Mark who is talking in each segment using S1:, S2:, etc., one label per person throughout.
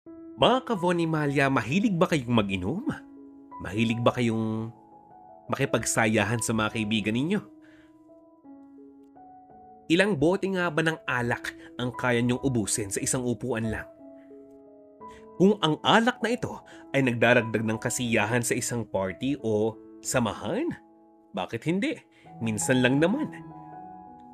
S1: Mga ka-Vonimalia, mahilig ba kayong mag-inom? Mahilig ba kayong makipagsayahan sa mga kaibigan ninyo? Ilang bote nga ba ng alak ang kaya niyong ubusin sa isang upuan lang? Kung ang alak na ito ay nagdaragdag ng kasiyahan sa isang party o samahan, bakit hindi? Minsan lang naman.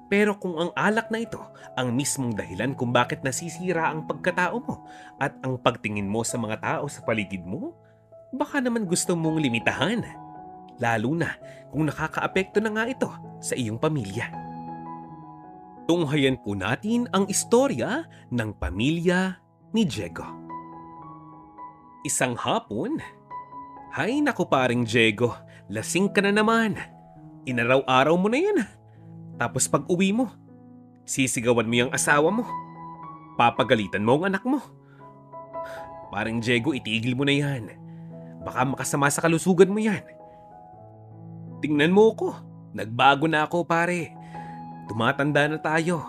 S1: Pero kung ang alak na ito ang mismong dahilan kung bakit nasisira ang pagkatao mo at ang pagtingin mo sa mga tao sa paligid mo, baka naman gusto mong limitahan. Lalo na kung nakakaapekto na nga ito sa iyong pamilya. Tunghayan po natin ang istorya ng pamilya ni Diego. Isang hapon, "Hay naku paring Diego, lasing ka na naman. Inaraw-araw mo na yan. Tapos pag uwi mo, sisigawan mo yung asawa mo. Papagalitan mo ang anak mo. Paring Diego, itigil mo na yan. Baka makasama sa kalusugan mo yan. Tingnan mo ko, nagbago na ako pare. Tumatanda na tayo.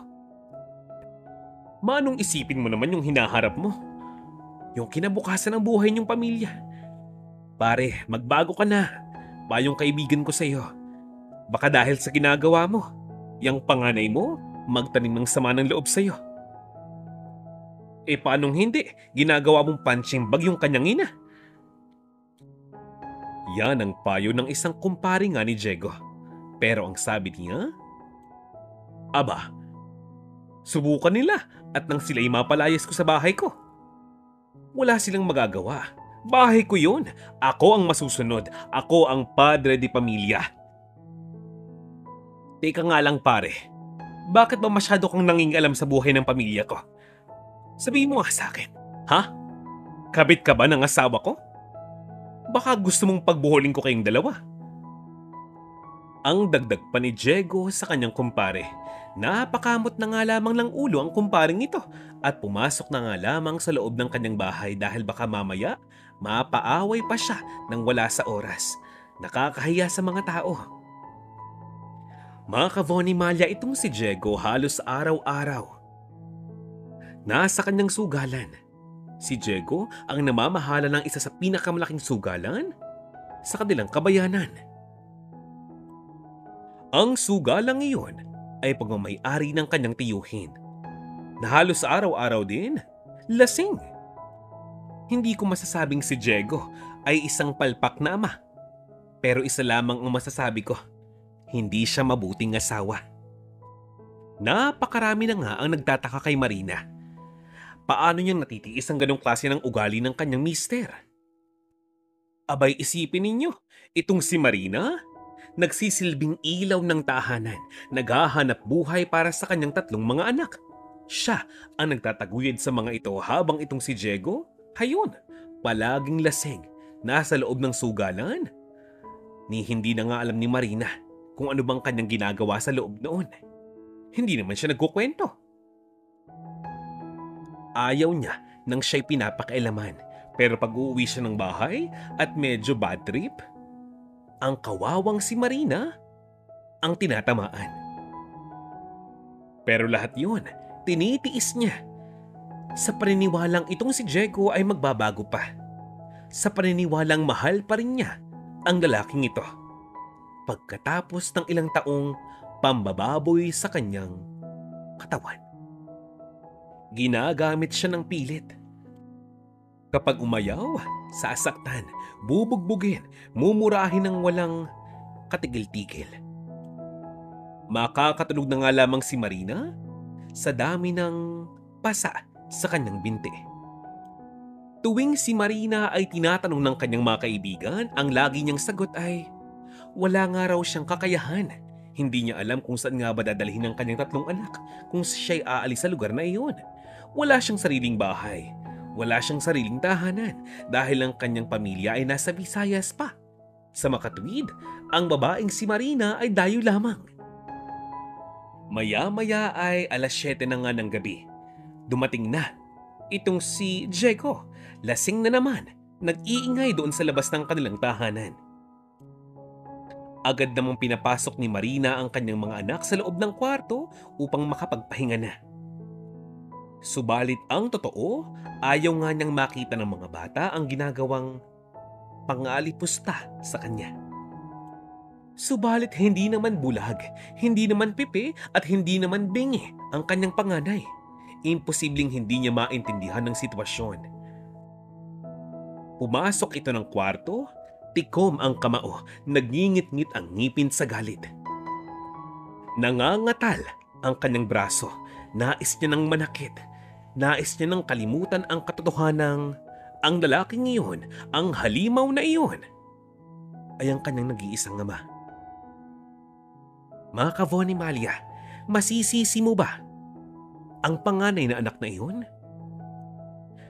S1: Manong isipin mo naman yung hinaharap mo. Yung kinabukasan ng buhay niyong pamilya. Pare, magbago ka na. Bayong kaibigan ko sa iyo. Baka dahil sa ginagawa mo, yung panganay mo, magtanim ng sama ng loob sa iyo. Paanong hindi? Ginagawa mong punching bag yung kanyang ina. Yan ang payo ng isang kumpare nga ni Diego. Pero ang sabi niya, aba, subukan nila at nang sila'y mapalayas ko sa bahay ko. Wala silang magagawa. Bahay ko yun. Ako ang masusunod. Ako ang padre de pamilya. Teka nga lang pare, bakit ba masyado kang nangingialam sa buhay ng pamilya ko? Sabihin mo nga sa akin, ha? Kabit ka ba ng asawa ko? Baka gusto mong pagbuholin ko kayong dalawa. Ang dagdag pa ni Diego sa kanyang kumpare, napakamot na nga lamang ng ulo ang kumparing ito at pumasok na nga lamang sa loob ng kanyang bahay dahil baka mamaya mapaaway pa siya nang wala sa oras. Nakakahiya sa mga tao. Mga ka-Vonimalia, itong si Diego halos araw-araw nasa kanyang sugalan. Si Diego ang namamahala ng isa sa pinakamalaking sugalan sa kanilang kabayanan. Ang sugalang iyon ay pagmamay-ari ng kanyang tiyuhin na halos araw-araw din lasing. Hindi ko masasabing si Diego ay isang palpak na ama, pero isa lamang ang masasabi ko, hindi siya mabuting asawa. Napakarami na nga ang nagtataka kay Marina. Paano niyang natitiis ang ganong klase ng ugali ng kanyang mister? Abay, isipin ninyo, itong si Marina, nagsisilbing ilaw ng tahanan, naghahanap buhay para sa kanyang tatlong mga anak. Siya ang nagtataguyod sa mga ito habang itong si Diego, hayon, palaging lasing, nasa loob ng sugalan. Ni hindi na nga alam ni Marina kung ano bang kanyang ginagawa sa loob noon. Hindi naman siya nagkukwento. Ayaw niya nang siya'y pinapakailaman, pero pag uuwi siya ng bahay at medyo bad trip, ang kawawang si Marina ang tinatamaan. Pero lahat yun, tinitiis niya. Sa paniniwalang itong si Diego ay magbabago pa. Sa paniniwalang mahal pa rin niya ang lalaking ito. Pagkatapos ng ilang taong pambababoy sa kanyang katawan. Ginagamit siya ng pilit. Kapag umayaw, sasaktan, bubugbugin, mumurahin ng walang katigil-tigil. Makakatulog na nga lamang si Marina sa dami ng pasa sa kanyang binti. Tuwing si Marina ay tinatanong ng kanyang mga kaibigan, ang lagi niyang sagot ay, wala nga raw siyang kakayahan. Hindi niya alam kung saan nga ba dadalhin ng kanyang tatlong anak kung siya'y aalis sa lugar na iyon. Wala siyang sariling bahay. Wala siyang sariling tahanan dahil ang kanyang pamilya ay nasa Visayas pa. Sa makatuwid, ang babaeng si Marina ay dayo lamang. Maya-maya ay 7:00 na nga ng gabi. Dumating na itong si Diego. Lasing na naman, nag-iingay doon sa labas ng kanilang tahanan. Agad namang pinapasok ni Marina ang kanyang mga anak sa loob ng kwarto upang makapagpahinga na. Subalit ang totoo, ayaw nga niyang makita ng mga bata ang ginagawang pangalipusta sa kanya. Subalit hindi naman bulag, hindi naman pipi at hindi naman bingi ang kanyang panganay. Imposibleng hindi niya maintindihan ng sitwasyon. Pumasok ito ng kwarto, tikom ang kamao, nagngingit-ngit ang ngipin sa galit. Nangangatal ang kanyang braso, nais niya ng manakit, nais niya ng kalimutan ang katotohanang ang lalaking iyon, ang halimaw na iyon, ay ang kanyang nag-iisang ama. Mga ka-Von ni Malia, masisisi mo ba ang panganay na anak na iyon?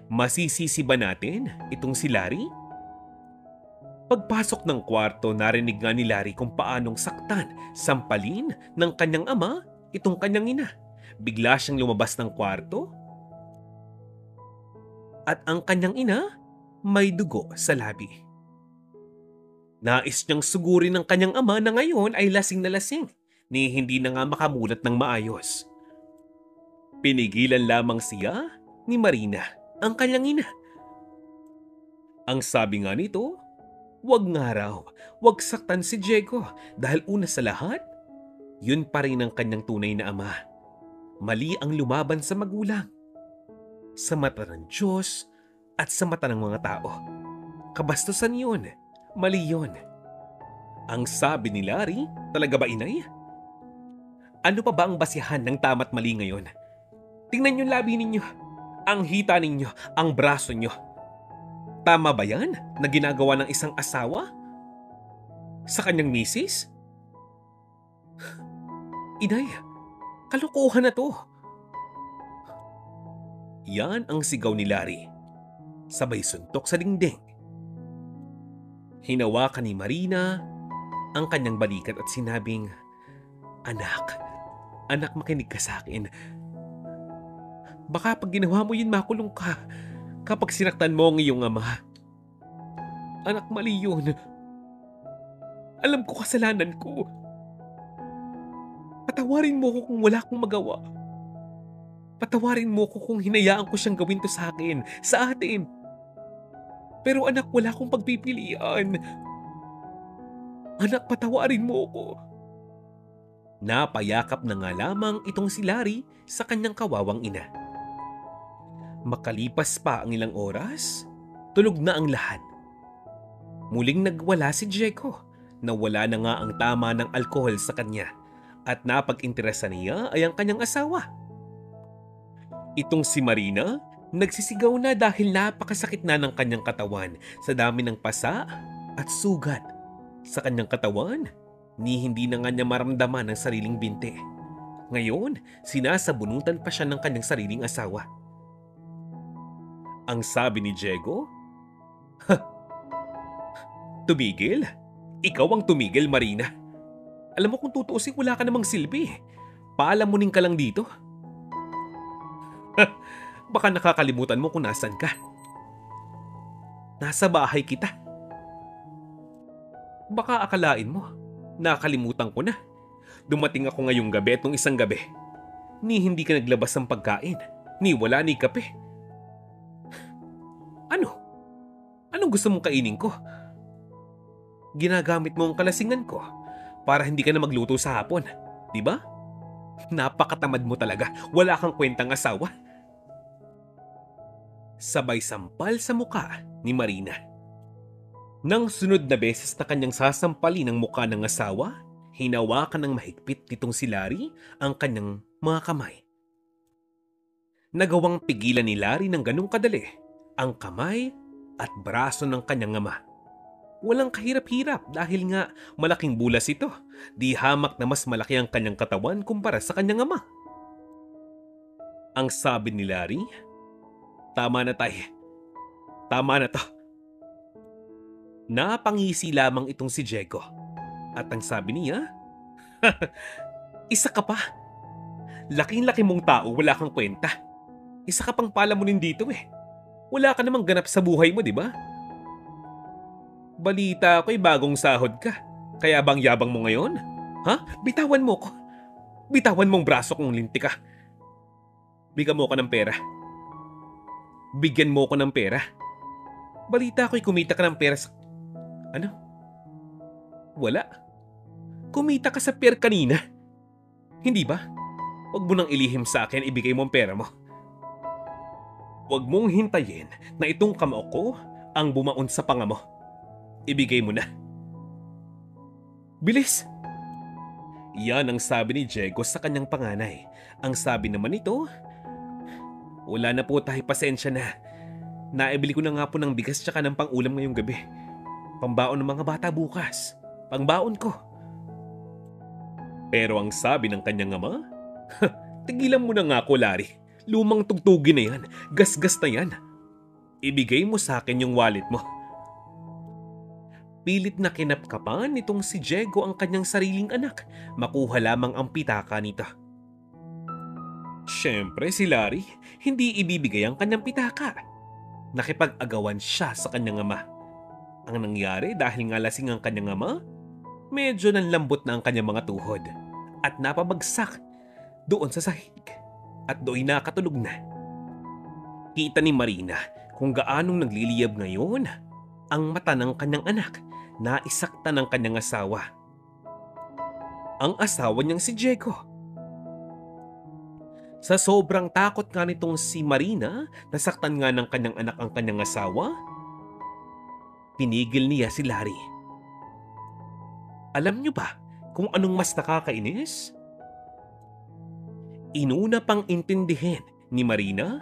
S1: Masisisi ba natin itong si Larry? Pagpasok ng kwarto, narinig nga ni Larry kung paanong saktan, sampalin ng kanyang ama itong kanyang ina. Bigla siyang lumabas ng kwarto at ang kanyang ina may dugo sa labi. Nais niyang sugurin ng kanyang ama na ngayon ay lasing na lasing, ni hindi na nga makamulat ng maayos. Pinigilan lamang siya ni Marina, ang kanyang ina. Ang sabi nga nito, wag nga raw, wag saktan si Diego dahil una sa lahat, yun pa rin ang kanyang tunay na ama. Mali ang lumaban sa magulang, sa mata ng Diyos at sa mata ng mga tao. Kabastusan yun, mali yun. Ang sabi ni Larry, talaga ba inay? Ano pa ba ang basihan ng tama't mali ngayon? Tingnan yung labi ninyo, ang hita ninyo, ang braso nyo. Tama ba yan na ginagawa ng isang asawa sa kanyang misis? Inay, kalokohan na to. Yan ang sigaw ni Larry, sabay suntok sa dingding. Hinawakan ni Marina ang kanyang balikat at sinabing, Anak, makinig ka sa akin. Baka pag ginawa mo yun, makulong ka kapag sinaktan mo ang iyong ama. Anak, mali yun. Alam ko kasalanan ko. Patawarin mo ko kung wala akong magawa. Patawarin mo ko kung hinayaan ko siyang gawin to sa akin, sa atin. Pero anak, wala akong pagpipilian. Anak, patawarin mo ko. Napayakap na nga lamang itong si Larry sa kanyang kawawang ina. Makalipas pa ang ilang oras, tulog na ang lahat. Muling nagwala si Diego, na wala na nga ang tama ng alkohol sa kanya at napag-interesan niya ay ang kanyang asawa. Itong si Marina, nagsisigaw na dahil napakasakit na ng kanyang katawan sa dami ng pasa at sugat sa kanyang katawan. Ni hindi na nga niya maramdaman ang sariling binti. Ngayon, sinasabunutan pa siya ng kanyang sariling asawa. Ang sabi ni Diego, Tumigil? Ikaw ang tumigil, Marina. Alam mo kung tutuusin, wala ka namang silbi. Paalamunin ka lang dito. Baka nakakalimutan mo kung nasan ka. Nasa bahay kita. Baka akalain mo, nakalimutan ko na. Dumating ako ngayong gabi at nung isang gabi, ni hindi ka naglabas ng pagkain, ni wala ni kape. Ano? Anong gusto mong kainin ko? Ginagamit mo ang kalasingan ko para hindi ka na magluto sa hapon, di ba? Napakatamad mo talaga, wala kang kwentang asawa. Sabay sampal sa muka ni Marina. Nang sunod na beses na kanyang sasampalin ang muka ng asawa, hinawakan ng mahigpit nitong si Larry ang kanyang mga kamay. Nagawang pigilan ni Larry ng ganong kadali ang kamay at braso ng kanyang ama. Walang kahirap-hirap dahil nga malaking bulas ito, di hamak na mas malaki ang kanyang katawan kumpara sa kanyang ama. Ang sabi ni Larry, Tama na tay. Tama na to. Napangisi lamang itong si Diego. At ang sabi niya, Isa ka pa. Laking-laki mong tao, wala kang kwenta. Isa ka pang palamunin dito eh. Wala ka namang ganap sa buhay mo, di ba? Balita ko'y bagong sahod ka. Kaya bang yabang mo ngayon? Ha? Bitawan mo ko. Bitawan mong braso kung linti ka. Bigyan mo ko ng pera. Bigyan mo ko ng pera. Balita ko'y kumita ka ng pera sa... Ano? Wala. Kumita ka sa pier kanina. Hindi ba? Huwag mo nang ilihim sa akin, ibigay mo ang pera mo. Huwag mong hintayin na itong kamao ko ang bumaon sa panga mo. Ibigay mo na. Bilis! Yan ang sabi ni Diego sa kanyang panganay. Ang sabi naman nito, wala na po tayo, pasensya na. Naibili ko na nga po ng bigas tsaka ng pang-ulam ngayong gabi. Pambaon ng mga bata bukas. Pangbaon ko. Pero ang sabi ng kanyang ama, tigilan mo na nga ako, Larry. Lumang tugtugin na yan. Gasgas na yan. Ibigay mo sa akin yung wallet mo. Pilit na kinapkapan nitong si Diego ang kanyang sariling anak. Makuha lamang ang pitaka nito. Siyempre si Larry, hindi ibibigay ang kanyang pitaka. Nakipag-agawan siya sa kanyang ama. Ang nangyari dahil nga lasing ang kanyang ama, medyo nanlambot na ang kanyang mga tuhod at napabagsak doon sa sahig at doon nakatulog na. Kita ni Marina kung gaanong nagliliyab ngayon ang mata ng kanyang anak na isakta ng kanyang asawa. Ang asawa niyang si Diego. Sa sobrang takot nga nitong si Marina, nasaktan nga ng kanyang anak ang kanyang asawa, pinigil niya si Larry. Alam niyo ba kung anong mas nakakainis? Inuna pang intindihin ni Marina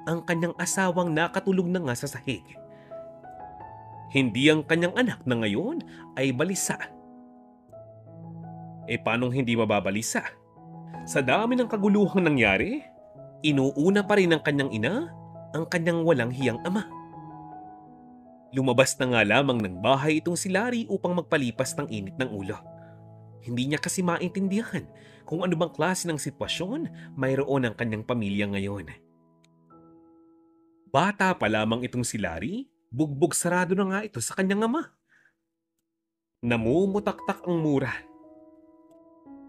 S1: ang kanyang asawang nakatulog na nga sa sahig. Hindi ang kanyang anak na ngayon ay balisa. Paanong hindi mababalisa? Sa dami ng kaguluhang nangyari, inuuna pa rin ng kanyang ina ang kanyang walang hiyang ama. Lumabas na nga lamang ng bahay itong si Larry upang magpalipas ng init ng ulo. Hindi niya kasi maintindihan kung ano bang klase ng sitwasyon mayroon ang kanyang pamilya ngayon. Bata pa lamang itong si Larry, bugbog sarado na nga ito sa kanyang ama. Namumutaktak ang mura.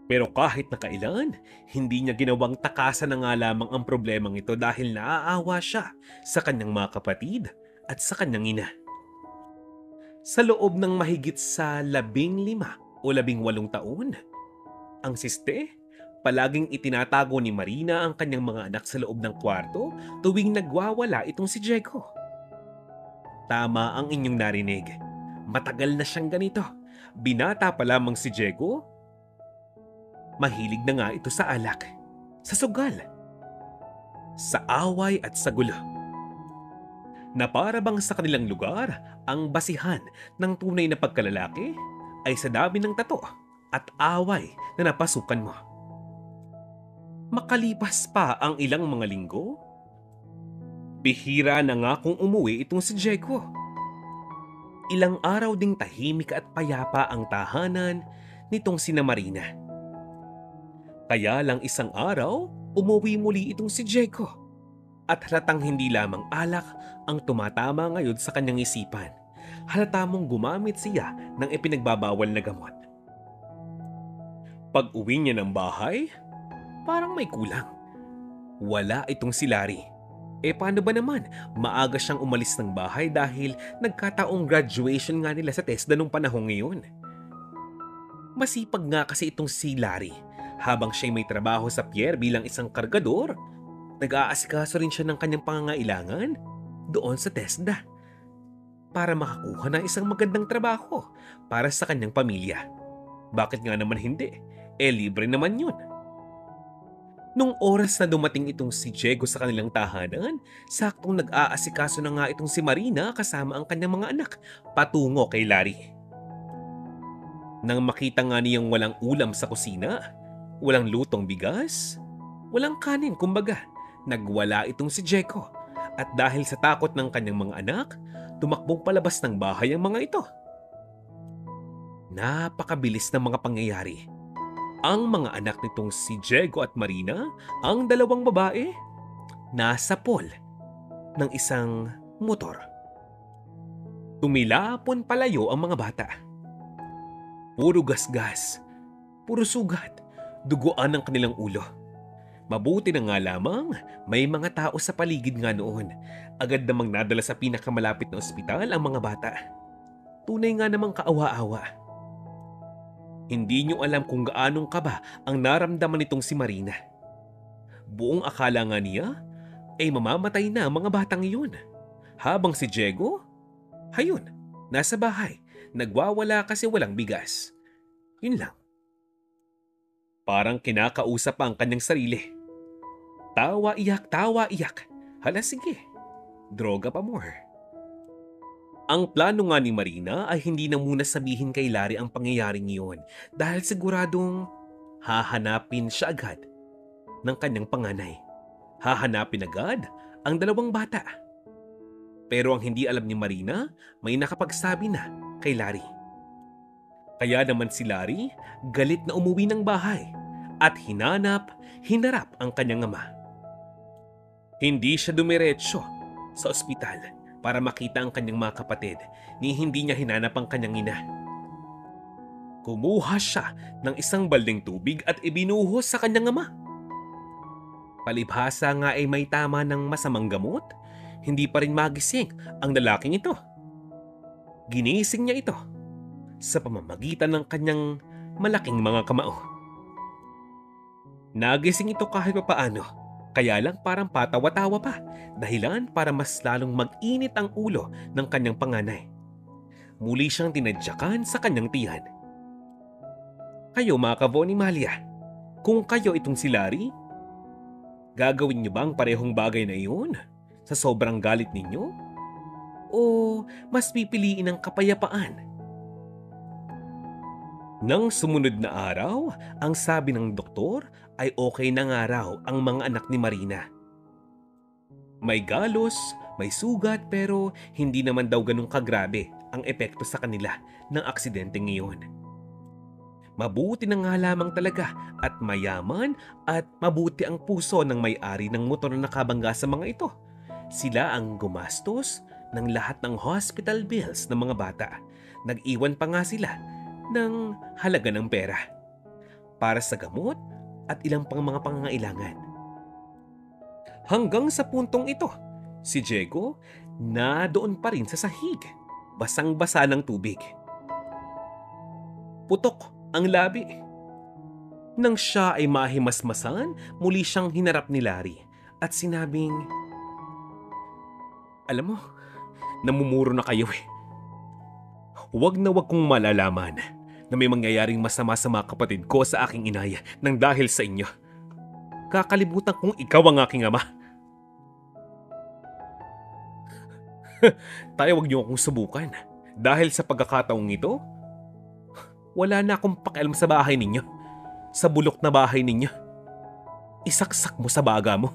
S1: Pero kahit na kailan, hindi niya ginawang takasan na nga lamang ang problemang ito dahil naaawa siya sa kanyang mga kapatid at sa kanyang ina. Sa loob ng mahigit sa 15 o 18 taon, ang siste, palaging itinatago ni Marina ang kanyang mga anak sa loob ng kwarto tuwing nagwawala itong si Diego. Tama ang inyong narinig. Matagal na siyang ganito. Binata pa lamang si Diego, mahilig na nga ito sa alak, sa sugal, sa away at sa gulo. Na para bang sa kanilang lugar, ang basihan ng tunay na pagkalalaki ay sa dami ng tato at away na napasukan mo. Makalipas pa ang ilang mga linggo, bihira na nga kung umuwi itong si Diego. Ilang araw ding tahimik at payapa ang tahanan nitong sina Marina. Kaya lang isang araw, umuwi muli itong si Diego. At halatang hindi lamang alak ang tumatama ngayon sa kanyang isipan. Halata mong gumamit siya ng ipinagbabawal na gamot. Pag uwi niya ng bahay, parang may kulang. Wala itong si Larry. Paano ba naman? Maaga siyang umalis ng bahay dahil nagkataong graduation nga nila sa TESDA nung panahon ngayon. Masipag nga kasi itong si Larry. Habang siya'y may trabaho sa pier bilang isang kargador, nag-aasikaso rin siya ng kanyang pangangailangan doon sa TESDA para makakuha ng isang magandang trabaho para sa kanyang pamilya. Bakit nga naman hindi? Libre naman yun. Nung oras na dumating itong si Diego sa kanilang tahanan, saktong nag-aasikaso na nga itong si Marina kasama ang kanyang mga anak patungo kay Larry. Nang makita nga niyang walang ulam sa kusina, walang lutong bigas, walang kanin, kumbaga, nagwala itong si Diego. At dahil sa takot ng kanyang mga anak, tumakbong palabas ng bahay ang mga ito. Napakabilis ng mga pangyayari. Ang mga anak nitong si Diego at Marina, ang dalawang babae, nasa pool ng isang motor. Tumilapon palayo ang mga bata. Puro gasgas, puro sugat, duguan ang kanilang ulo. Mabuti na nga lamang, may mga tao sa paligid nga noon. Agad namang nadala sa pinakamalapit na ospital ang mga bata. Tunay nga namang kaawa-awa. Hindi nyo alam kung gaanong kaba ang naramdaman nitong si Marina. Buong akala nga niya ay mamamatay na ang mga batang iyon. Habang si Diego, hayun, nasa bahay, nagwawala kasi walang bigas. Yun lang. Parang kinakausap ang kanyang sarili. Tawa iyak. Hala sige, droga pa more. Ang plano nga ni Marina ay hindi na muna sabihin kay Larry ang pangyayaring iyon dahil siguradong hahanapin siya agad ng kanyang panganay. Hahanapin agad ang dalawang bata. Pero ang hindi alam ni Marina, may nakapagsabi na kay Larry. Kaya naman si Larry galit na umuwi ng bahay at hinarap ang kanyang ama. Hindi siya dumiretso sa ospital para makita ang kanyang mga kapatid ni hindi niya hinanap ang kanyang ina. Kumuha siya ng isang baldeng tubig at ibinuhos sa kanyang ama. Palibhasa nga ay may tama ng masamang gamot, hindi pa rin magising ang lalaking ito. Ginising niya ito sa pamamagitan ng kanyang malaking mga kamao. Nagising ito kahit papaano, kaya lang parang patawa-tawa pa, dahilan para mas lalong mag-init ang ulo ng kanyang panganay. Muli siyang tinadyakan sa kanyang tiyan. Kayo mga ka-Von Malia, kung kayo itong si Larry, gagawin niyo ba ang parehong bagay na iyon sa sobrang galit ninyo? O mas pipiliin ang kapayapaan? Nang sumunod na araw, ang sabi ng doktor ay okay na nga raw ang mga anak ni Marina. May galos, may sugat pero hindi naman daw ganun kagrabe ang epekto sa kanila ng aksidente ngayon. Mabuti na nga lamang talaga at mayaman at mabuti ang puso ng may-ari ng motor na nakabangga sa mga ito. Sila ang gumastos ng lahat ng hospital bills ng mga bata. Nag-iwan pa nga sila ng halaga ng pera para sa gamot at ilang pang mga pangangailangan. Hanggang sa puntong ito, si Diego na doon pa rin sa sahig, basang-basa ng tubig. Putok ang labi. Nang siya ay mahimasmasan, muli siyang hinarap ni Larry at sinabing, "Alam mo, namumuro na kayo eh. Huwag na huwag kong malalaman na may mangyayaring masama sa mga kapatid ko sa aking inaya nang dahil sa inyo. Kakalimutan kong ikaw ang aking ama. Tayo wag niyo akong subukan. Dahil sa pagkakataong ito, wala na akong pakialam sa bahay ninyo. Sa bulok na bahay ninyo. Isaksak mo sa baga mo.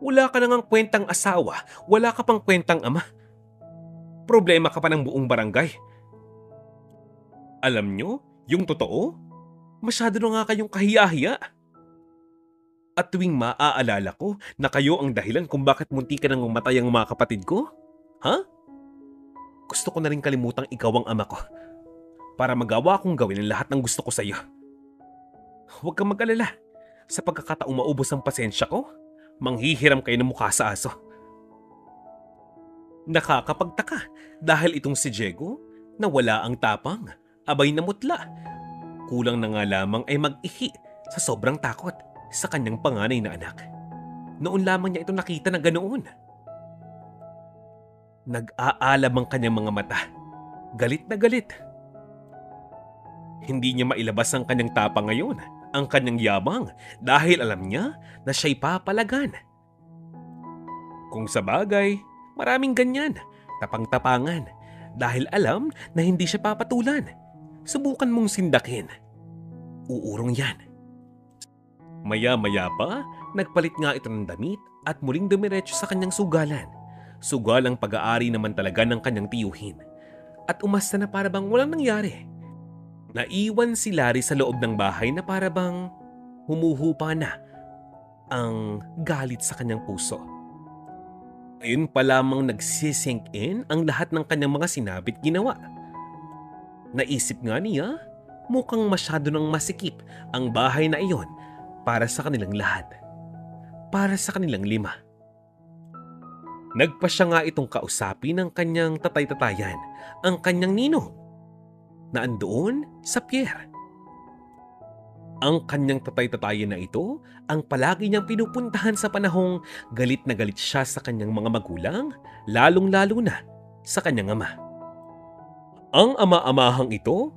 S1: Wala ka nang kwentang asawa, wala ka pang kwentang ama. Problema ka pa ng buong barangay. Alam nyo, yung totoo, masyado na nga kayong kahiya-hiya. At tuwing maaalala ko na kayo ang dahilan kung bakit munti ka nang mamatay ang mga kapatid ko, ha? Gusto ko na rin kalimutang ikaw ang ama ko para magawa kong gawin ang lahat ng gusto ko sa iyo. Huwag kang mag-alala. Sa pagkakataong maubos ang pasensya ko, manghihiram kayo ng mukha sa aso. Nakakapagtaka dahil itong si Diego na wala ang tapang, abay na mutla. Kulang na nga lamang ay mag-ihi sa sobrang takot sa kanyang panganay na anak. Noon lamang niya ito nakita na ganoon. Nag-aalab ang kanyang mga mata. Galit na galit. Hindi niya mailabas ang kanyang tapang ngayon, ang kanyang yabang, dahil alam niya na siya'y papalagan. Kung sa bagay, maraming ganyan, tapang-tapangan, dahil alam na hindi siya papatulan. Subukan mong sindakin. Uurong yan. Maya-maya pa, nagpalit nga ito ng damit at muling dumiretso sa kanyang sugalan. Sugal ang pag-aari naman talaga ng kanyang tiyuhin. At umasta na para bang walang nangyari. Naiwan si Larry sa loob ng bahay na para bang humuhupa na ang galit sa kanyang puso. Ayun pa lamang nagsisink in ang lahat ng kanyang mga sinabit ginawa. Naisip nga niya, mukhang masyado nang masikip ang bahay na iyon para sa kanilang lahat. Para sa kanilang 5. Nagpa siya nga itong kausapin ng kanyang tatay-tatayan, ang kanyang ninong, na andoon sa pier. Ang kanyang tatay-tatayan na ito ang palagi niyang pinupuntahan sa panahong galit na galit siya sa kanyang mga magulang, lalong-lalo na sa kanyang ama. Ang ama-amahang ito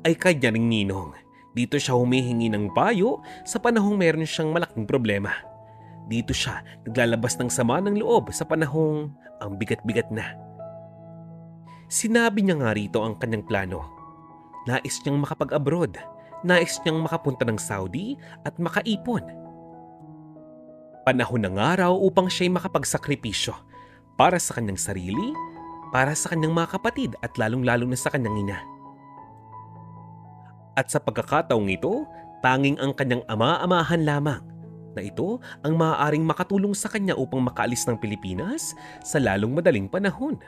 S1: ay kanya ring ninong. Dito siya humihingi ng payo sa panahong meron siyang malaking problema. Dito siya naglalabas ng sama ng loob sa panahong ang bigat-bigat na. Sinabi niya nga rito ang kanyang plano. Nais niyang makapag-abroad. Nais niyang makapunta ng Saudi at makaipon. Panahon ng araw upang siya'y makapagsakripisyo para sa kanyang sarili, para sa kanyang mga kapatid at lalong-lalo na sa kanyang ina. At sa pagkakataong ito, tanging ang kanyang ama-amahan lamang na ito ang maaaring makatulong sa kanya upang makaalis ng Pilipinas sa lalong madaling panahon.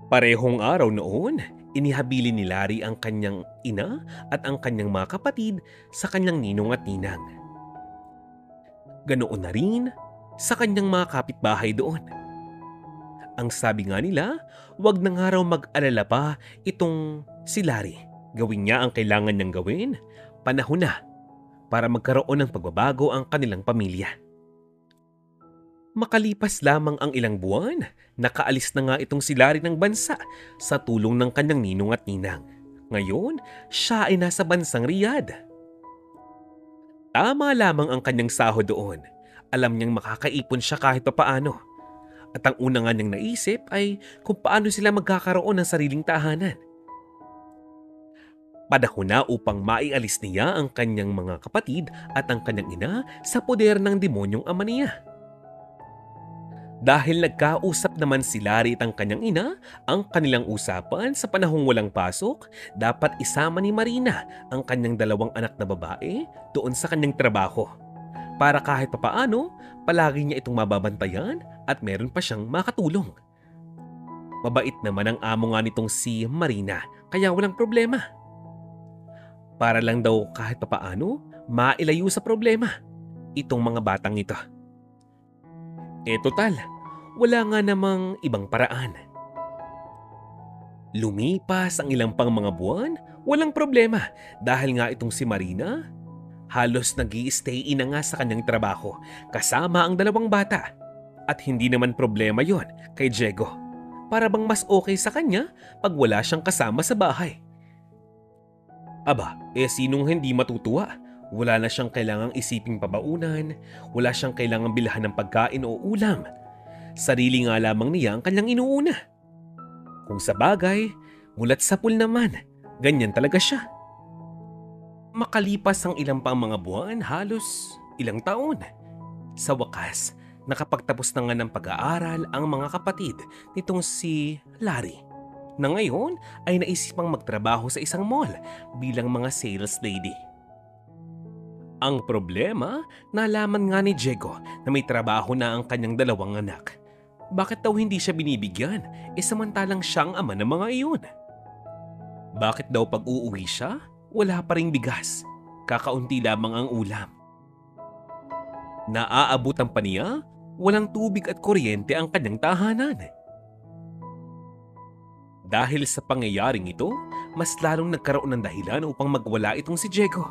S1: Parehong araw noon, inihabilin ni Larry ang kanyang ina at ang kanyang mga kapatid sa kanyang ninong at ninang. Ganoon na rin sa kanyang mga kapitbahay doon. Ang sabi nga nila, wag na nga raw mag-alala pa itong si Larry. Gawin niya ang kailangan niyang gawin, panahon na para magkaroon ng pagbabago ang kanilang pamilya. Makalipas lamang ang ilang buwan, nakaalis na nga itong si Larry ng bansa sa tulong ng kanyang ninong at ninang. Ngayon, siya ay nasa bansang Riyadh. Tama lamang ang kanyang sahod doon. Alam niyang makakaipon siya kahit papaano. At ang una nga niyang naisip ay kung paano sila magkakaroon ng sariling tahanan. Panahon na upang maialis niya ang kanyang mga kapatid at ang kanyang ina sa poder ng demonyong ama niya. Dahil nagkausap naman si Larry at ang kanyang ina, ang kanilang usapan sa panahong walang pasok, dapat isama ni Marina ang kanyang 2 anak na babae doon sa kanyang trabaho. Para kahit papaano, palagi niya itong mababantayan at meron pa siyang makatulong. Mabait naman ang amo nga nitong si Marina, kaya walang problema. Para lang daw kahit papaano, mailayo sa problema itong mga batang ito. Total, wala nga namang ibang paraan. Lumipas ang ilang pang mga buwan, walang problema dahil nga itong si Marina, halos nag-i-stay in na nga sa kanyang trabaho kasama ang 2 bata. At hindi naman problema yon kay Diego. Para bang mas okay sa kanya pag wala siyang kasama sa bahay. Aba, sinong hindi matutuwa? Wala na siyang kailangang isiping pabaunan, wala siyang kailangang bilhan ng pagkain o ulam. Sarili nga lamang niya ang kanyang inuuna. Kung sa bagay, mulat sa pool naman, ganyan talaga siya. Makalipas ang ilang pang mga buwan, halos ilang taon. Sa wakas, nakapagtapos na nga ng pag-aaral ang mga kapatid nitong si Larry, na ngayon ay naisipang magtrabaho sa isang mall bilang mga sales lady. Ang problema, nalaman nga ni Diego na may trabaho na ang kanyang 2 anak. Bakit daw hindi siya binibigyan, samantalang siyang ama ng mga iyon? Bakit daw pag uuwi siya, wala pa ring bigas, kakaunti lamang ang ulam? Naaabutan pa niya, walang tubig at kuryente ang kanyang tahanan. Dahil sa pangyayaring ito, mas lalong nagkaroon ng dahilan upang magwala itong si Diego.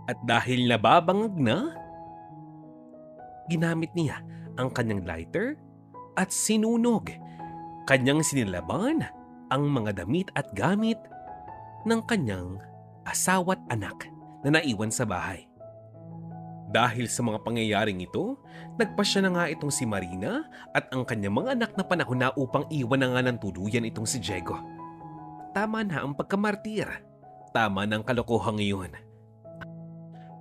S1: At dahil nababangag na, ginamit niya ang kanyang lighter at sinunog. Kanyang sinilaban ang mga damit at gamit ng kanyang asawa't anak na naiwan sa bahay. Dahil sa mga pangyayaring ito, nagpasya na nga itong si Marina at ang kanyang mga anak na panahon na upang iwan na nga ng tuluyan itong si Diego. Tama na ang pagkamartir. Tama na ang kalokohang iyon.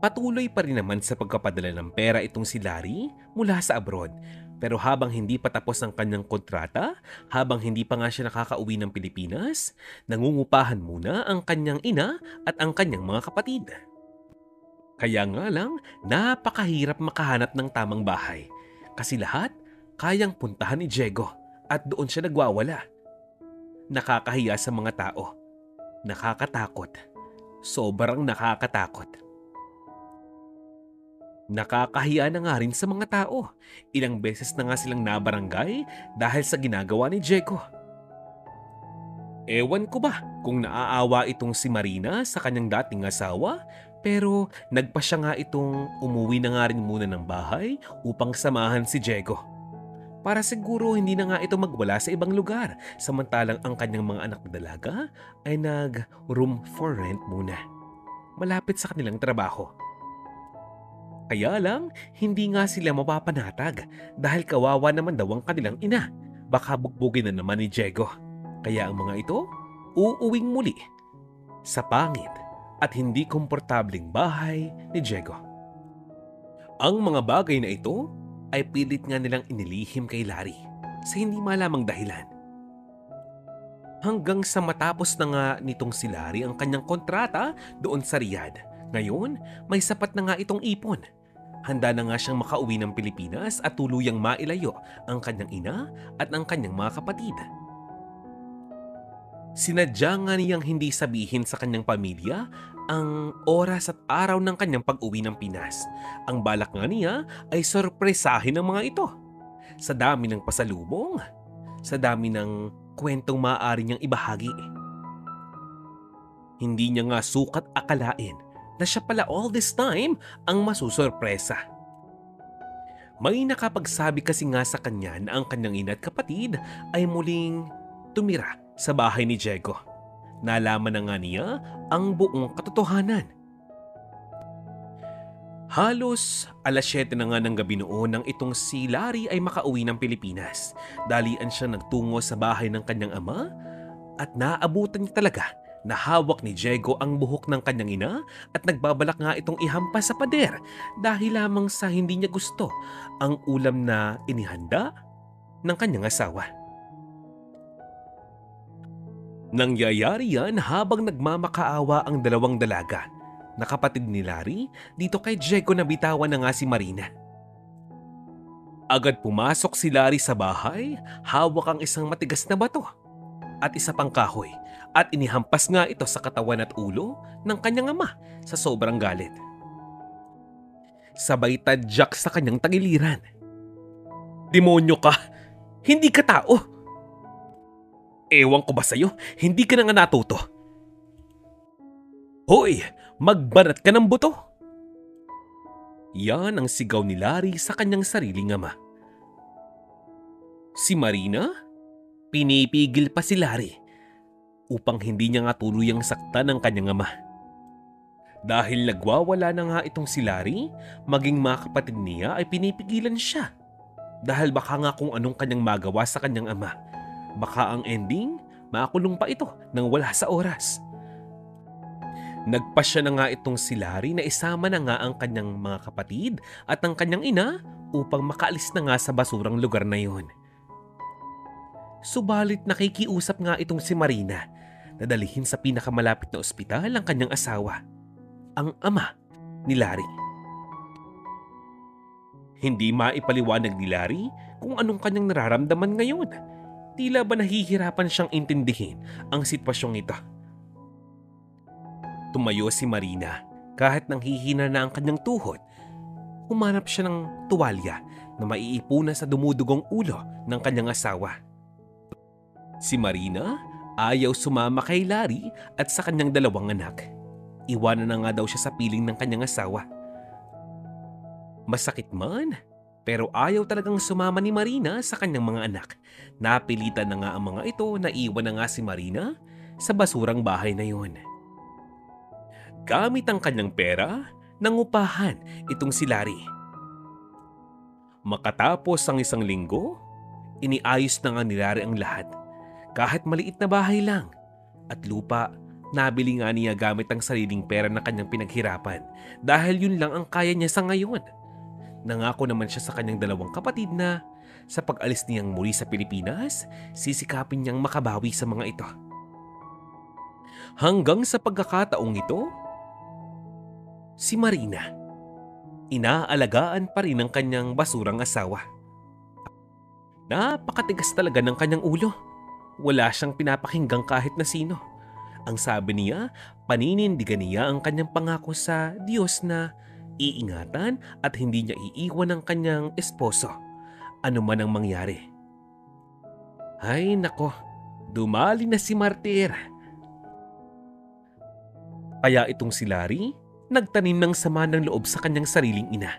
S1: Patuloy pa rin naman sa pagkapadala ng pera itong si Larry mula sa abroad. Pero habang hindi pa tapos ang kanyang kontrata, habang hindi pa nga siya nakakauwi ng Pilipinas, nangungupahan muna ang kanyang ina at ang kanyang mga kapatid. Kaya nga lang, napakahirap makahanap ng tamang bahay. Kasi lahat, kayang puntahan ni Diego at doon siya nagwawala. Nakakahiya sa mga tao. Nakakatakot. Sobrang nakakatakot. Nakakahiya na nga rin sa mga tao. Ilang beses na nga silang nabarangay dahil sa ginagawa ni Diego. Ewan ko ba kung naaawa itong si Marina sa kanyang dating asawa, pero nagpa siya nga itong umuwi na nga rin muna ng bahay upang samahan si Diego. Para siguro hindi na nga ito magwala sa ibang lugar, samantalang ang kanyang mga anak na dalaga ay nag-room for rent muna, malapit sa kanilang trabaho. Kaya lang, hindi nga sila mapapanatag dahil kawawa naman daw ang kanilang ina. Baka bugbugin na naman ni Diego. Kaya ang mga ito, uuwing muli sa pangit at hindi komportabling bahay ni Diego. Ang mga bagay na ito ay pilit nga nilang inilihim kay Larry sa hindi malamang dahilan. Hanggang sa matapos na nga nitong si Larry ang kanyang kontrata doon sa Riyadh. Ngayon, may sapat na nga itong ipon. Handa na nga siyang makauwi ng Pilipinas at tuluyang mailayo ang kanyang ina at ang kanyang mga kapatid. Sinadya nga niyang hindi sabihin sa kanyang pamilya ang oras at araw ng kanyang pag-uwi ng Pinas. Ang balak nga niya ay sorpresahin ang mga ito. Sa dami ng pasalubong, sa dami ng kwentong maaari niyang ibahagi. Hindi niya nga sukat akalain na siya pala all this time ang masusorpresa. May nakapagsabi kasi nga sa kanya na ang kanyang ina at kapatid ay muling tumira sa bahay ni Diego. Nalaman na nga niya ang buong katotohanan. Halos alas 7 na nga ng gabi noon nang itong si Larry ay makauwi ng Pilipinas. Dalian siya nagtungo sa bahay ng kanyang ama at naabutan niya talaga na hawak ni Diego ang buhok ng kanyang ina at nagbabalak nga itong ihampas sa pader dahil lamang sa hindi niya gusto ang ulam na inihanda ng kanyang asawa. Nangyayari yan habang nagmamakaawa ang dalawang dalaga na kapatid ni Larry dito kay Diego na bitawan na nga si Marina. Agad pumasok si Larry sa bahay, hawak ang isang matigas na bato at isa pang kahoy at inihampas nga ito sa katawan at ulo ng kanyang ama sa sobrang galit. Sabay tadyak sa kanyang tagiliran. Demonyo ka! Hindi ka tao! Ewan ko ba sa'yo, hindi ka na nga natuto. Hoy! Magbanat ka ng buto! Yan ang sigaw ni Larry sa kanyang sariling ama. Si Marina, pinipigil pa si Larry upang hindi niya nga tuluyang saktan ng kanyang ama. Dahil nagwawala na nga itong si Larry, maging mga kapatid niya ay pinipigilan siya. Dahil baka nga kung anong kanyang magawa sa kanyang ama, baka ang ending, makulong pa ito nang wala sa oras. Nagpasya na nga itong si Larry na isama na nga ang kanyang mga kapatid at ang kanyang ina upang makaalis na nga sa basurang lugar na yon. Subalit nakikiusap nga itong si Marina na dalhin sa pinakamalapit na ospital ang kanyang asawa, ang ama ni Larry. Hindi maipaliwanag ni Larry kung anong kanyang nararamdaman ngayon. Tila ba nahihirapan siyang intindihin ang sitwasyong ito. Tumayo si Marina kahit nang hihina na ang kanyang tuhod. Humanap siya ng tuwalya na maiipuna sa dumudugong ulo ng kanyang asawa. Si Marina ayaw sumama kay Larry at sa kanyang dalawang anak. Iwanan na nga daw siya sa piling ng kanyang asawa. Masakit man, pero ayaw talagang sumama ni Marina sa kanyang mga anak. Napilitan na nga ang mga ito na iwan na nga si Marina sa basurang bahay na yun. Gamit ang kanyang pera, nangupahan itong si Larry. Makatapos ang isang linggo, iniayos na nga ni Larry ang lahat. Kahit maliit na bahay lang at lupa, nabili nga niya gamit ang sariling pera na kanyang pinaghirapan dahil yun lang ang kaya niya sa ngayon. Nangako naman siya sa kanyang dalawang kapatid na sa pag-alis niyang muli sa Pilipinas, sisikapin niyang makabawi sa mga ito. Hanggang sa pagkakataong ito, si Marina, inaalagaan pa rin ang kanyang basurang asawa. Napakatigas talaga ng kanyang ulo. Wala siyang pinapakinggang kahit na sino. Ang sabi niya, paninindigan niya ang kanyang pangako sa Diyos na iingatan at hindi niya iiwan ang kanyang esposo, ano man ang mangyari. Ay nako, dumali na si Martir. Kaya itong si Larry, nagtanim ng sama ng loob sa kanyang sariling ina.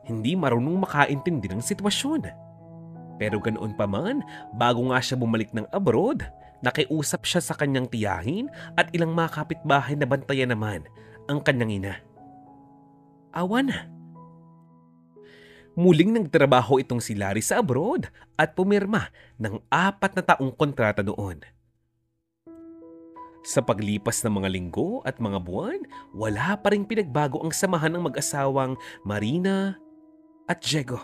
S1: Hindi marunong makaintindi ng sitwasyon. Pero ganoon pa man, bago nga siya bumalik ng abroad, nakiusap siya sa kanyang tiyahin at ilang mga kapitbahay na bantayan naman ang kanyang ina. Awa na. Muling nagtrabaho itong si Larry sa abroad at pumirma ng 4 na taong kontrata doon. Sa paglipas ng mga linggo at mga buwan, wala pa ring pinagbago ang samahan ng mag-asawang Marina at Diego.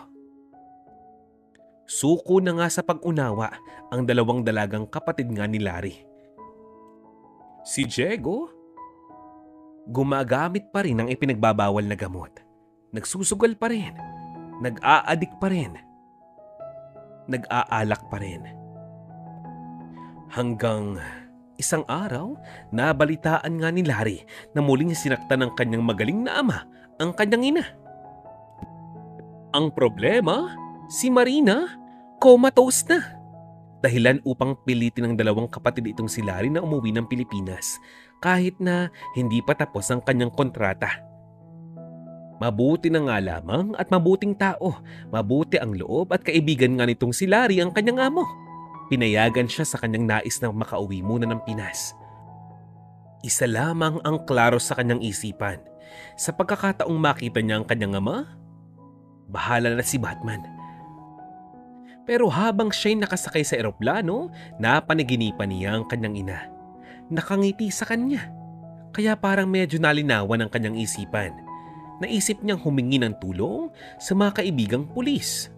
S1: Suko na nga sa pag-unawa ang dalawang dalagang kapatid nga ni Larry. Si Diego, gumagamit pa rin ng ipinagbabawal na gamot. Nagsusugal pa rin. Nag-aadik pa rin. Nag-aalak pa rin. Hanggang isang araw, nabalitaan nga ni Larry na muling sinaktan ng kanyang magaling na ama ang kanyang ina. Ang problema, si Marina, comatose na. Dahilan upang pilitin ng dalawang kapatid itong si Larry na umuwi ng Pilipinas kahit na hindi pa tapos ang kanyang kontrata. Mabuti na nga lamang at mabuting tao, mabuti ang loob at kaibigan nga nitong si Larry ang kanyang amo. Pinayagan siya sa kanyang nais na makauwi muna ng Pinas. Isa lamang ang klaro sa kanyang isipan. Sa pagkakataong makita niya ang kanyang ama, bahala na si Batman. Pero habang siya'y nakasakay sa eroplano, napanaginipan niya ang kanyang ina. Nakangiti sa kanya, kaya parang medyo nalinawan ang kanyang isipan. Naisip niyang humingi ng tulong sa mga kaibigang pulis.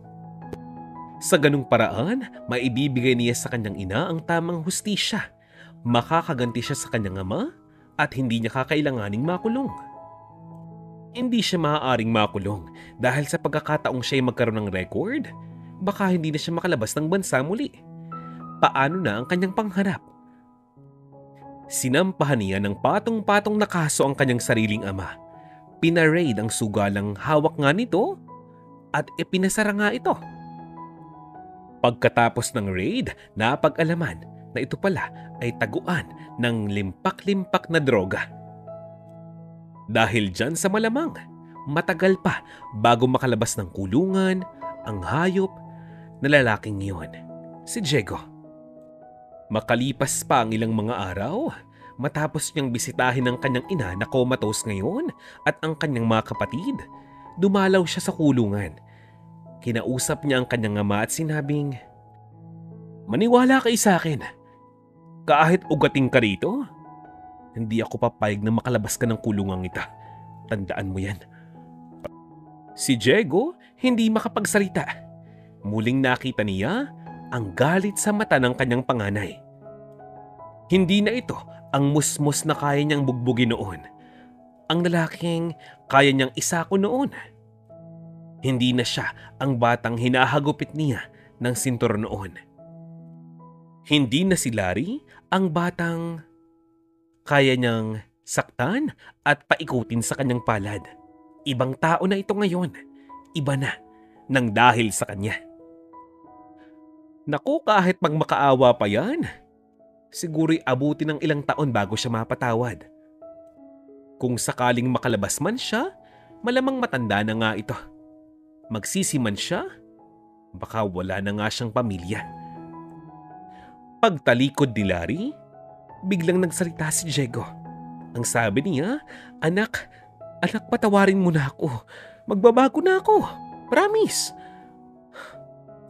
S1: Sa ganung paraan, maibibigay niya sa kanyang ina ang tamang hustisya. Makakaganti siya sa kanyang ama at hindi niya kakailanganing makulong. Hindi siya maaaring makulong dahil sa pagkakataong siya'y magkaroon ng record, baka hindi na siya makalabas ng bansa muli. Paano na ang kanyang pangharap? Sinampahan niya ng patong-patong na kaso ang kanyang sariling ama. Pinaraid ang sugalang hawak nga nito at ipinasara nga ito. Pagkatapos ng raid, napag-alaman na ito pala ay taguan ng limpak-limpak na droga. Dahil dyan sa malamang, matagal pa bago makalabas ng kulungan ang hayop na lalaking iyon, si Diego. Makalipas pa ang ilang mga araw, matapos niyang bisitahin ang kanyang ina na comatose ngayon at ang kanyang mga kapatid, dumalaw siya sa kulungan. Kinausap niya ang kanyang ama at sinabing, "Maniwala kayo sa akin. Kahit ugating ka rito, hindi ako papayag na makalabas ka ng kulungang ita. Tandaan mo yan." Si Diego hindi makapagsalita. Muling nakita niya ang galit sa mata ng kanyang panganay. Hindi na ito ang musmos na kaya niyang bugbugin noon. Ang lalaking kaya niyang isako noon. Hindi na siya ang batang hinahagupit niya ng sinturon noon. Hindi na si Larry ang batang kaya niyang saktan at paikutin sa kanyang palad. Ibang tao na ito ngayon. Iba na nang dahil sa kanya. Naku, kahit magmakaawa pa yan, siguro'y abuti ng ilang taon bago siya mapatawad. Kung sakaling makalabas man siya, malamang matanda na nga ito. Magsisiman siya, baka wala na nga siyang pamilya. Pagtalikod ni Larry, biglang nagsalita si Diego. Ang sabi niya, anak, patawarin mo na ako. Magbabago na ako. Promise.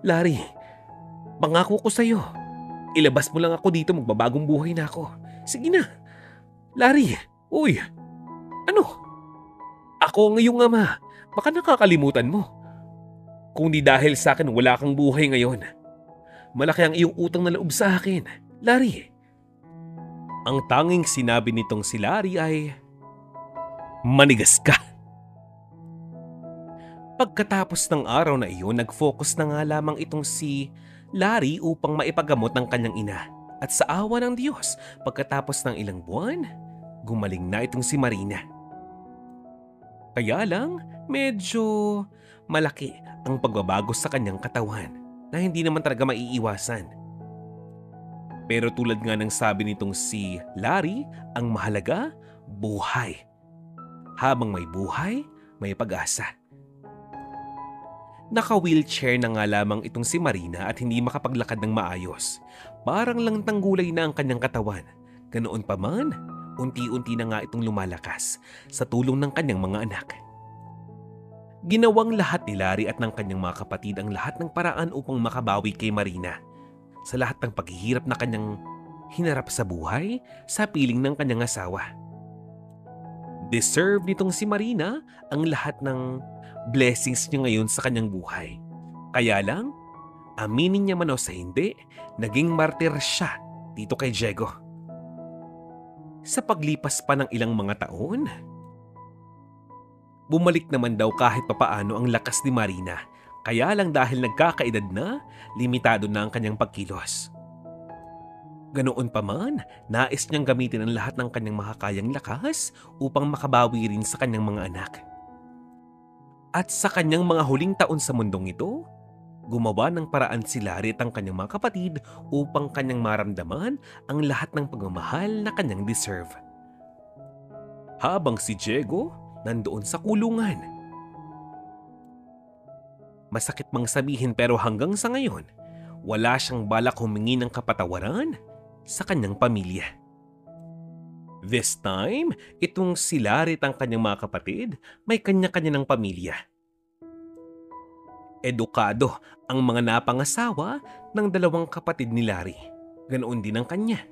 S1: Larry, pangako ko sa'yo. Ilabas mo lang ako dito, magbabagong buhay na ako. Sige na. Larry, uy, ano? Ako ang iyong ama. Baka nakakalimutan mo. Kung di dahil sa akin, wala kang buhay ngayon. Malaki ang iyong utang na loob sa akin, Larry. Ang tanging sinabi nitong si Larry ay, manigas ka. Pagkatapos ng araw na iyon, nag-focus na nga lamang itong si Larry upang maipagamot ng kanyang ina At sa awa ng Diyos, pagkatapos ng ilang buwan, gumaling na itong si Marina. Kaya lang, medyo malaki ang pagbabago sa kanyang katawan na hindi naman talaga maiiwasan. Pero tulad nga ng sabi nitong si Larry, ang mahalaga, buhay. Habang may buhay, may pag-asa. Naka-wheelchair na nga lamang itong si Marina at hindi makapaglakad ng maayos. Parang lang tanggulay na ang kanyang katawan. Ganoon pa man, unti-unti na nga itong lumalakas sa tulong ng kanyang mga anak. Ginawang lahat ni Larry at ng kanyang mga kapatid ang lahat ng paraan upang makabawi kay Marina sa lahat ng paghihirap na kanyang hinarap sa buhay sa piling ng kanyang asawa. Deserve nitong si Marina ang lahat ng blessings niya ngayon sa kanyang buhay. Kaya lang, aminin niya man o sa hindi, naging martir siya dito kay Diego. Sa paglipas pa ng ilang mga taon, bumalik naman daw kahit papaano ang lakas ni Marina. Kaya lang dahil nagkakaedad na, limitado na ang kanyang pagkilos. Ganoon pa man, nais niyang gamitin ang lahat ng kanyang makakayang lakas upang makabawi rin sa kanyang mga anak. At sa kanyang mga huling taon sa mundong ito, gumawa ng paraan si Larry at ang kanyang mga kapatid upang kanyang maramdaman ang lahat ng pagmamahal na kanyang deserve. Habang si Diego nandoon sa kulungan. Masakit mang sabihin pero hanggang sa ngayon, wala siyang balak humingi ng kapatawaran sa kanyang pamilya. This time, itong si Larry at ang kanyang mga kapatid may kanya-kanya ng pamilya. Edukado ang mga napangasawa ng dalawang kapatid ni Larry. Ganoon din ang kanya.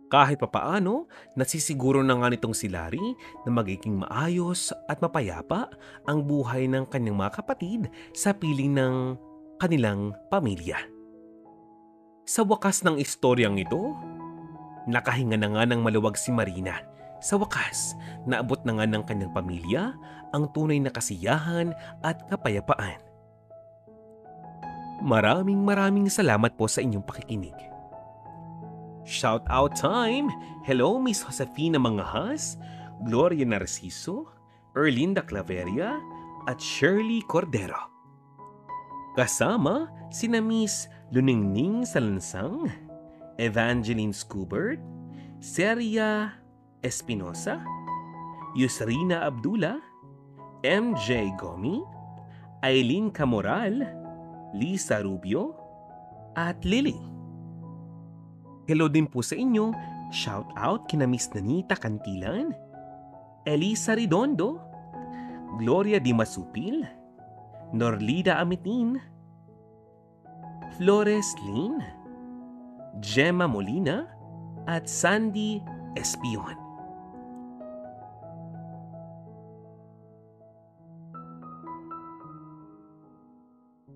S1: Kahit papaano, nasisiguro na nga nitong si Larry na magiging maayos at mapayapa ang buhay ng kanyang mga kapatid sa piling ng kanilang pamilya. Sa wakas ng istoryang ito, nakahinga na nga ng maluwag si Marina. Sa wakas, naabot na nga ng kanyang pamilya ang tunay na kasiyahan at kapayapaan. Maraming salamat po sa inyong pakikinig. Shout out time! Hello Miss Josefina Mangahas, Gloria Narciso, Erlinda Claveria, at Shirley Cordero. Kasama sina Miss Luningning Salansang, Evangeline Scubert, Seria Espinosa, Yusrina Abdullah, MJ Gomi, Aileen Camoral, Lisa Rubio, at Lily. Hello din po sa inyo. Shout out kina Miss Nanita Cantilan, Elisa Redondo, Gloria Di Masupil, Norlida Amitin, Flores Lin, Gemma Molina, at Sandy Espion.